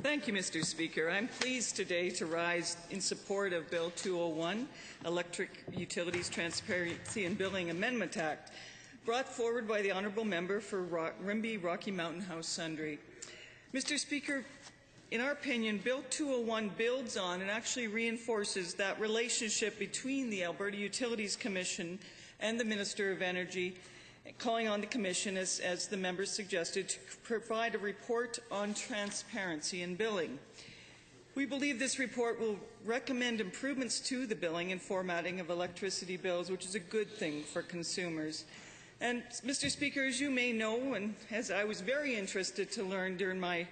Thank you, Mr. Speaker. I'm pleased today to rise in support of Bill 201, Electric Utilities Transparency and Billing Amendment Act, brought forward by the Honourable Member for Rimbey Rocky Mountain House Sundre. Mr. Speaker, in our opinion, Bill 201 builds on and actually reinforces that relationship between the Alberta Utilities Commission and the Minister of Energy, calling on the Commission, as the members suggested, to provide a report on transparency in billing. We believe this report will recommend improvements to the billing and formatting of electricity bills, which is a good thing for consumers. And, Mr. Speaker, as you may know, and as I was very interested to learn during my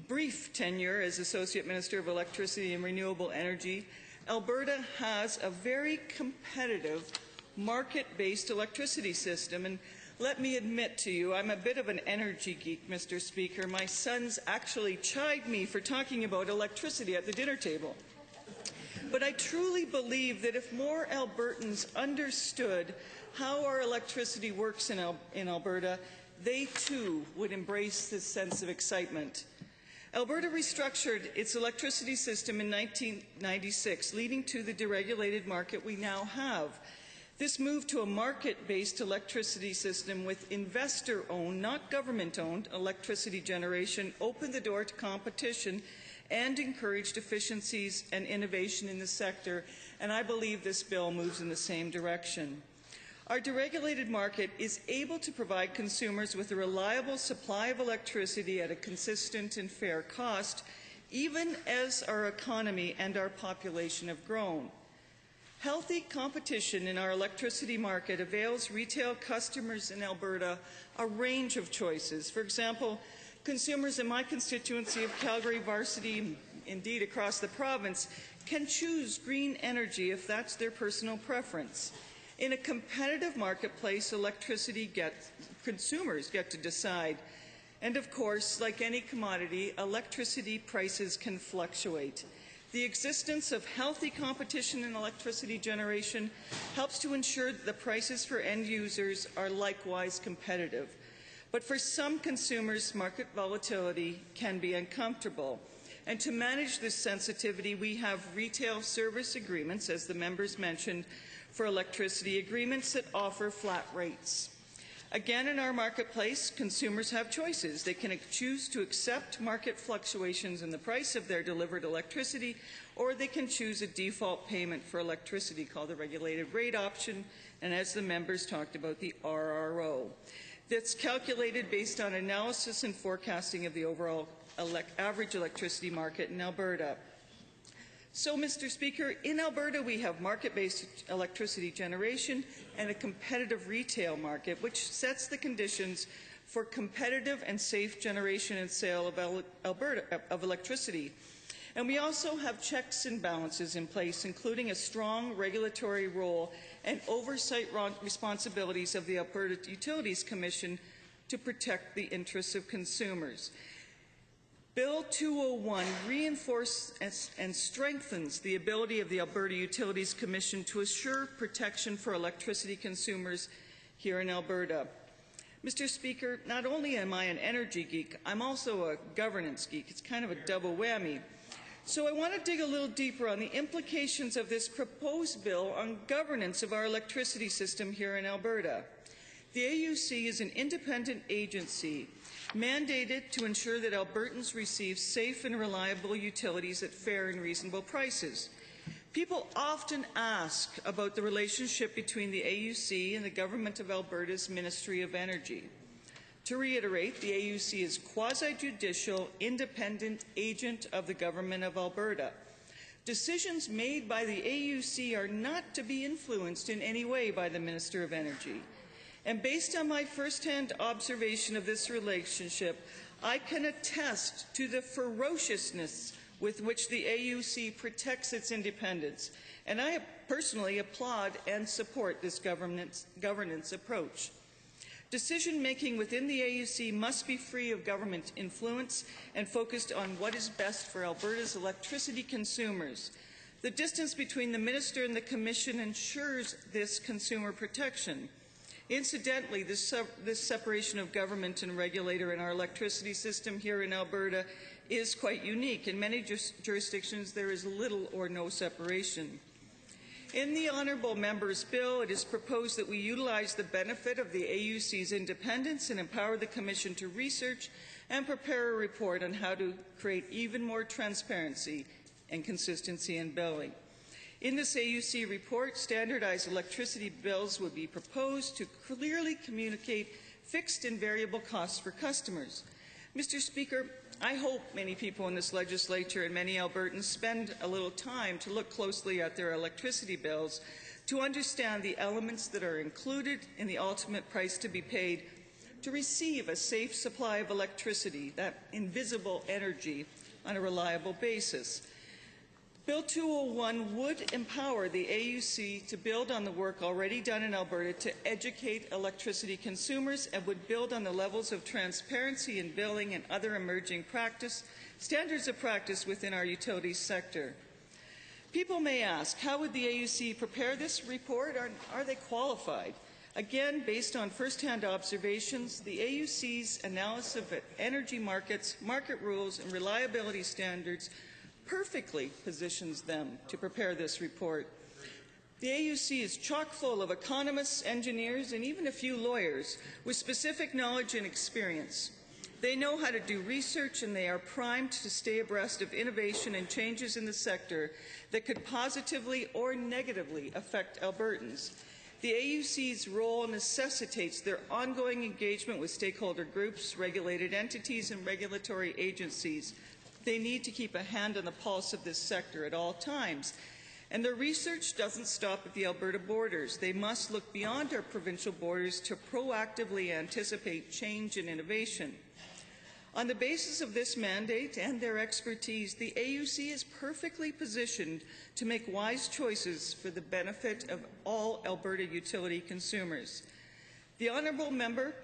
brief tenure as Associate Minister of Electricity and Renewable Energy, Alberta has a very competitive market-based electricity system. And let me admit to you, I'm a bit of an energy geek, Mr. Speaker. My sons actually chide me for talking about electricity at the dinner table. But I truly believe that if more Albertans understood how our electricity works in Alberta, they too would embrace this sense of excitement. Alberta restructured its electricity system in 1996, leading to the deregulated market we now have. This move to a market-based electricity system with investor-owned, not government-owned, electricity generation opened the door to competition and encouraged efficiencies and innovation in the sector, and I believe this bill moves in the same direction. Our deregulated market is able to provide consumers with a reliable supply of electricity at a consistent and fair cost, even as our economy and our population have grown. Healthy competition in our electricity market avails retail customers in Alberta a range of choices. For example, consumers in my constituency of Calgary, Varsity, indeed across the province, can choose green energy if that's their personal preference. In a competitive marketplace, consumers get to decide. And of course, like any commodity, electricity prices can fluctuate. The existence of healthy competition in electricity generation helps to ensure that the prices for end users are likewise competitive. But for some consumers, market volatility can be uncomfortable. And to manage this sensitivity, we have retail service agreements, as the members mentioned, for electricity, agreements that offer flat rates. Again, in our marketplace, consumers have choices. They can choose to accept market fluctuations in the price of their delivered electricity, or they can choose a default payment for electricity called the regulated rate option, and as the members talked about, the RRO. That's calculated based on analysis and forecasting of the overall average electricity market in Alberta. So, Mr. Speaker, in Alberta we have market-based electricity generation and a competitive retail market, which sets the conditions for competitive and safe generation and sale of electricity. And we also have checks and balances in place, including a strong regulatory role and oversight responsibilities of the Alberta Utilities Commission to protect the interests of consumers. Bill 201 reinforces and strengthens the ability of the Alberta Utilities Commission to assure protection for electricity consumers here in Alberta. Mr. Speaker, not only am I an energy geek, I'm also a governance geek. It's kind of a double whammy. So I want to dig a little deeper on the implications of this proposed bill on governance of our electricity system here in Alberta. The AUC is an independent agency mandated to ensure that Albertans receive safe and reliable utilities at fair and reasonable prices. People often ask about the relationship between the AUC and the Government of Alberta's Ministry of Energy. To reiterate, the AUC is quasi-judicial, independent agent of the Government of Alberta. Decisions made by the AUC are not to be influenced in any way by the Minister of Energy. And based on my first-hand observation of this relationship, I can attest to the ferociousness with which the AUC protects its independence, and I personally applaud and support this governance approach. Decision-making within the AUC must be free of government influence and focused on what is best for Alberta's electricity consumers. The distance between the Minister and the Commission ensures this consumer protection. Incidentally, this separation of government and regulator in our electricity system here in Alberta is quite unique. In many jurisdictions, there is little or no separation. In the honourable member's bill, it is proposed that we utilize the benefit of the AUC's independence and empower the Commission to research and prepare a report on how to create even more transparency and consistency in billing. In this AUC report, standardized electricity bills would be proposed to clearly communicate fixed and variable costs for customers. Mr. Speaker, I hope many people in this legislature and many Albertans spend a little time to look closely at their electricity bills to understand the elements that are included in the ultimate price to be paid to receive a safe supply of electricity, that invisible energy, on a reliable basis. Bill 201 would empower the AUC to build on the work already done in Alberta to educate electricity consumers and would build on the levels of transparency in billing and other emerging standards of practice within our utilities sector. People may ask, how would the AUC prepare this report? Are they qualified? Again, based on first-hand observations, the AUC's analysis of energy markets, market rules, and reliability standards perfectly positions them to prepare this report. The AUC is chock full of economists, engineers, and even a few lawyers with specific knowledge and experience. They know how to do research, and they are primed to stay abreast of innovation and changes in the sector that could positively or negatively affect Albertans. The AUC's role necessitates their ongoing engagement with stakeholder groups, regulated entities, and regulatory agencies. They need to keep a hand on the pulse of this sector at all times. And their research doesn't stop at the Alberta borders. They must look beyond our provincial borders to proactively anticipate change and innovation. On the basis of this mandate and their expertise, the AUC is perfectly positioned to make wise choices for the benefit of all Alberta utility consumers. The honourable member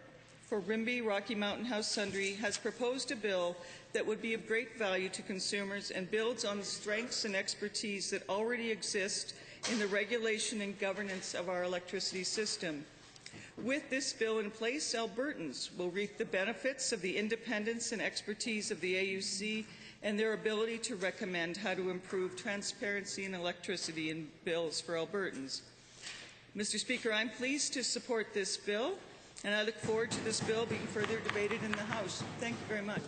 for Rimbey Rocky Mountain House Sundre has proposed a bill that would be of great value to consumers and builds on the strengths and expertise that already exist in the regulation and governance of our electricity system. With this bill in place, Albertans will reap the benefits of the independence and expertise of the AUC and their ability to recommend how to improve transparency in electricity and bills for Albertans. Mr. Speaker, I'm pleased to support this bill, and I look forward to this bill being further debated in the House. Thank you very much.